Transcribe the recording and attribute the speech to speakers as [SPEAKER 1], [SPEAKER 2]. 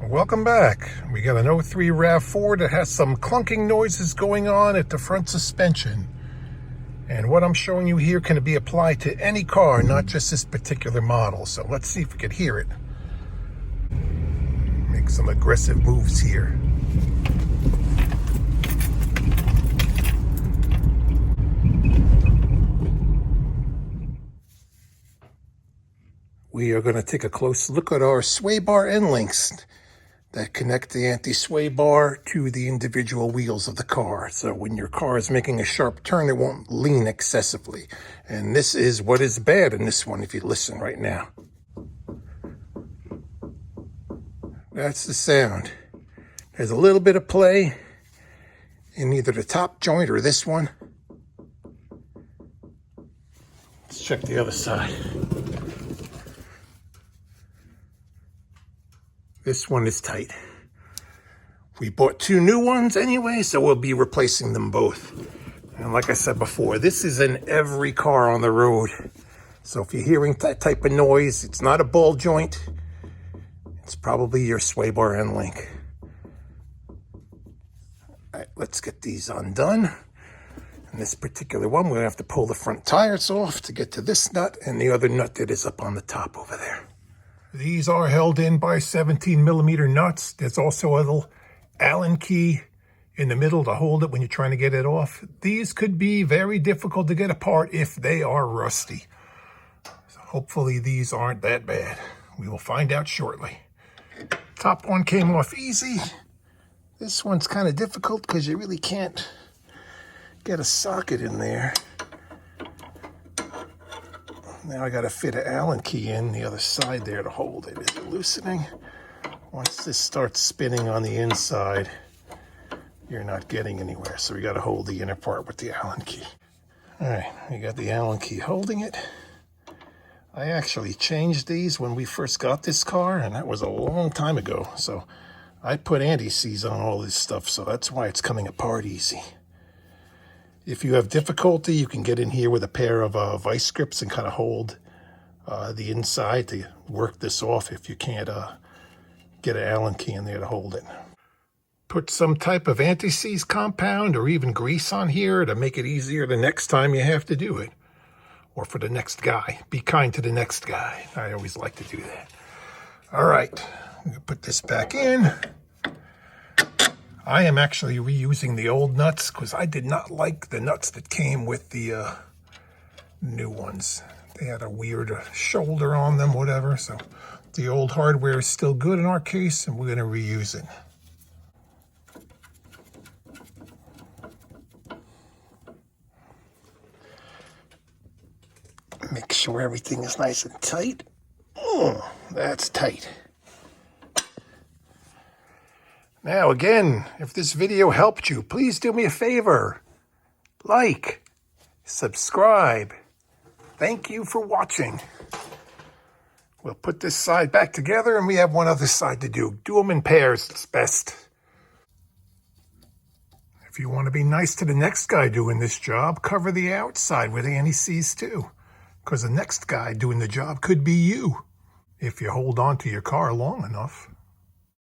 [SPEAKER 1] Welcome back. We got an 03 RAV4 that has some clunking noises going on at the front suspension. And what I'm showing you here can be applied to any car, not just this particular model. So let's see if we can hear it. Make some aggressive moves here. We are going to take a close look at our sway bar end links that connect the anti-sway bar to the individual wheels of the car. So when your car is making a sharp turn, it won't lean excessively. And this is what is bad in this one if you listen right now. That's the sound. There's a little bit of play in either the top joint or this one. Let's check the other side. This one is tight. We bought two new ones anyway, so we'll be replacing them both. And like I said before, this is in every car on the road. So if you're hearing that type of noise, it's not a ball joint. It's probably your sway bar end link. All right, let's get these undone. In this particular one, we're gonna have to pull the front tires off to get to this nut and the other nut that is up on the top over there. These are held in by 17mm nuts. There's also a little Allen key in the middle to hold it when you're trying to get it off. These could be very difficult to get apart if they are rusty. So hopefully these aren't that bad. We will find out shortly. Top one came off easy. This one's kind of difficult because you really can't get a socket in there. Now I got to fit an Allen key in the other side there to hold it. Is it loosening? Once this starts spinning on the inside, you're not getting anywhere. So we got to hold the inner part with the Allen key. All right, we got the Allen key holding it. I actually changed these when we first got this car, and that was a long time ago. So I put anti-seize on all this stuff, so that's why it's coming apart easy. If you have difficulty, you can get in here with a pair of vice grips and kind of hold the inside to work this off if you can't get an Allen key in there to hold it. Put some type of anti-seize compound or even grease on here to make it easier the next time you have to do it. Or for the next guy. Be kind to the next guy. I always like to do that. All right, I'm gonna put this back in. I am actually reusing the old nuts because I did not like the nuts that came with the new ones. They had a weird shoulder on them, whatever. So the old hardware is still good in our case, and we're going to reuse it. Make sure everything is nice and tight. Oh, that's tight. Now again, if this video helped you, please do me a favor. Like, subscribe. Thank you for watching. We'll put this side back together and we have one other side to do. Do them in pairs, it's best. If you want to be nice to the next guy doing this job, cover the outside with anti-seize too. Because the next guy doing the job could be you, if you hold on to your car long enough.